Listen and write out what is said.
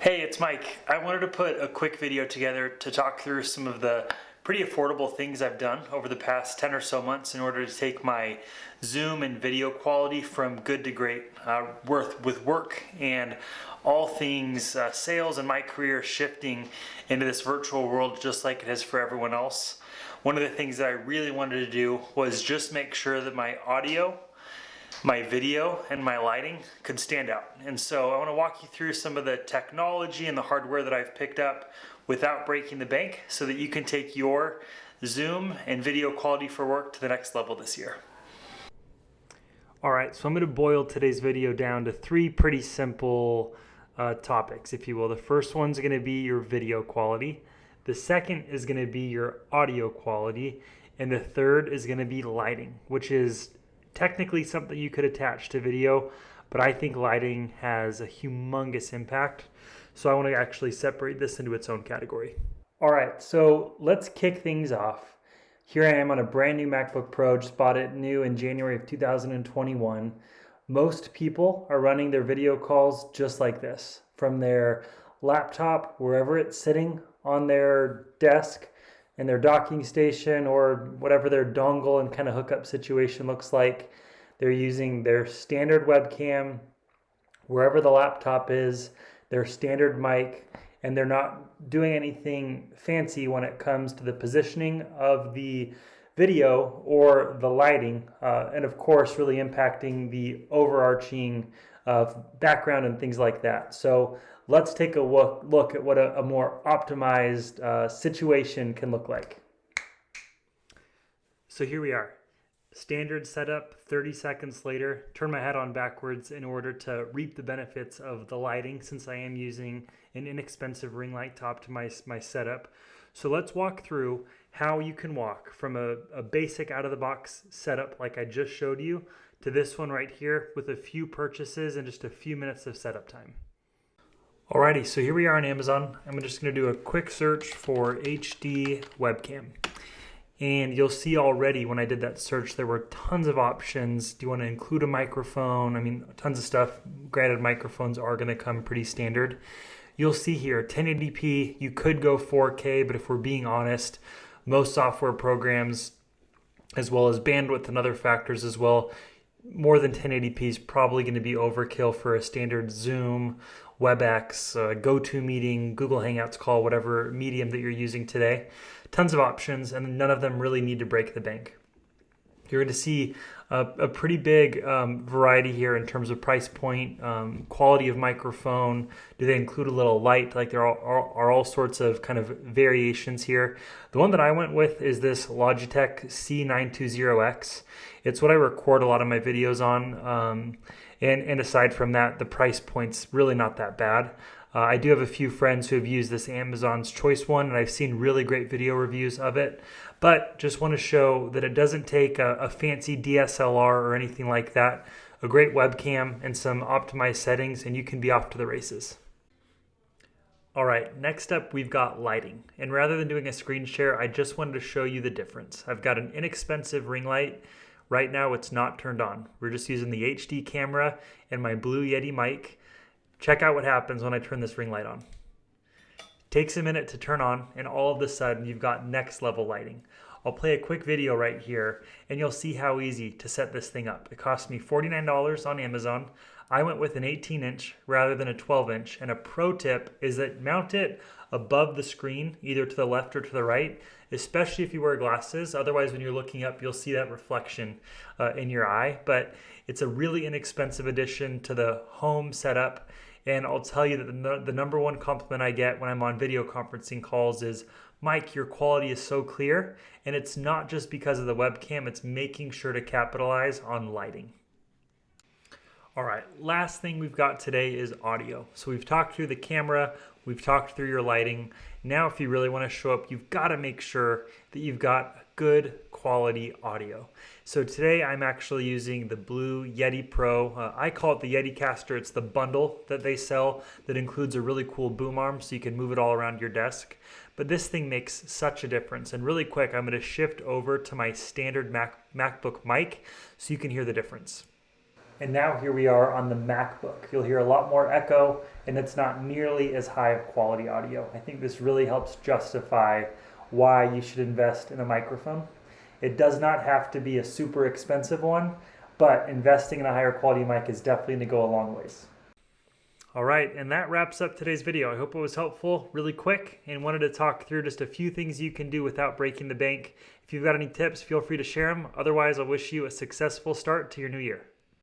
Hey, it's Mike. I wanted to put a quick video together to talk through some of the pretty affordable things I've done over the past 10 or so months in order to take my Zoom and video quality from good to great with work and all things sales and my career shifting into this virtual world just like it is for everyone else. One of the things that I really wanted to do was just make sure that my audio, my video, and my lighting could stand out. And so I want to walk you through some of the technology and the hardware that I've picked up without breaking the bank so that you can take your Zoom and video quality for work to the next level this year. All right, so I'm going to boil today's video down to three pretty simple topics, if you will. The first one's going to be your video quality. The second is going to be your audio quality. And the third is going to be lighting, which is technically something you could attach to video, but I think lighting has a humongous impact. So I want to actually separate this into its own category. All right, so let's kick things off. Here I am on a brand new MacBook Pro, just bought it new in January of 2021. Most people are running their video calls just like this, from their laptop, wherever it's sitting on their desk, and their docking station or whatever their dongle and kind of hookup situation looks like. They're using their standard webcam, wherever the laptop is, their standard mic, and they're not doing anything fancy when it comes to the positioning of the video or the lighting, and of course really impacting the overarching background and things like that. So let's take a look at what a more optimized situation can look like. So here we are. Standard setup, 30 seconds later, turn my head on backwards in order to reap the benefits of the lighting since I am using an inexpensive ring light to optimize my setup. So let's walk through how you can walk from a basic out-of-the-box setup like I just showed you to this one right here with a few purchases and just a few minutes of setup time. Alrighty, so here we are on Amazon. I'm just going to do a quick search for HD webcam. And you'll see already when I did that search, there were tons of options. Do you want to include a microphone? I mean, tons of stuff. Granted, microphones are going to come pretty standard. You'll see here, 1080p, you could go 4K, but if we're being honest, most software programs, as well as bandwidth and other factors as well, more than 1080p is probably going to be overkill for a standard Zoom, WebEx, GoToMeeting, Google Hangouts call, whatever medium that you're using today. Tons of options, and none of them really need to break the bank. You're going to see a pretty big variety here in terms of price point, quality of microphone. Do they include a little light? Like there are all sorts of kind of variations here. The one that I went with is this Logitech C920X. It's what I record a lot of my videos on. And aside from that, the price point's really not that bad. I do have a few friends who have used this Amazon's Choice one, and I've seen really great video reviews of it. But just want to show that it doesn't take a fancy DSLR or anything like that. A great webcam and some optimized settings, and you can be off to the races. All right, next up we've got lighting. And rather than doing a screen share, I just wanted to show you the difference. I've got an inexpensive ring light. Right now it's not turned on. We're just using the HD camera and my Blue Yeti mic. Check out what happens when I turn this ring light on. Takes a minute to turn on, and all of a sudden you've got next level lighting. I'll play a quick video right here and you'll see how easy to set this thing up. It cost me $49 on Amazon. I went with an 18-inch rather than a 12-inch, and a pro tip is that mount it above the screen, either to the left or to the right, especially if you wear glasses. Otherwise, when you're looking up, you'll see that reflection in your eye. But it's a really inexpensive addition to the home setup. And I'll tell you that the number one compliment I get when I'm on video conferencing calls is, Mike, your quality is so clear. And it's not just because of the webcam, it's making sure to capitalize on lighting. All right, last thing we've got today is audio. So we've talked through the camera, we've talked through your lighting. Now, if you really want to show up, you've got to make sure that you've got good quality audio. So today I'm actually using the Blue Yeti Pro. I call it the Yeti Caster. It's the bundle that they sell that includes a really cool boom arm so you can move it all around your desk. But this thing makes such a difference. And really quick, I'm going to shift over to my standard MacBook mic so you can hear the difference. And now here we are on the MacBook. You'll hear a lot more echo, and it's not nearly as high of quality audio. I think this really helps justify why you should invest in a microphone. It does not have to be a super expensive one, but investing in a higher quality mic is definitely going to go a long ways. All right, and that wraps up today's video. I hope it was helpful, really quick, and wanted to talk through just a few things you can do without breaking the bank. If you've got any tips, feel free to share them. Otherwise, I wish you a successful start to your new year.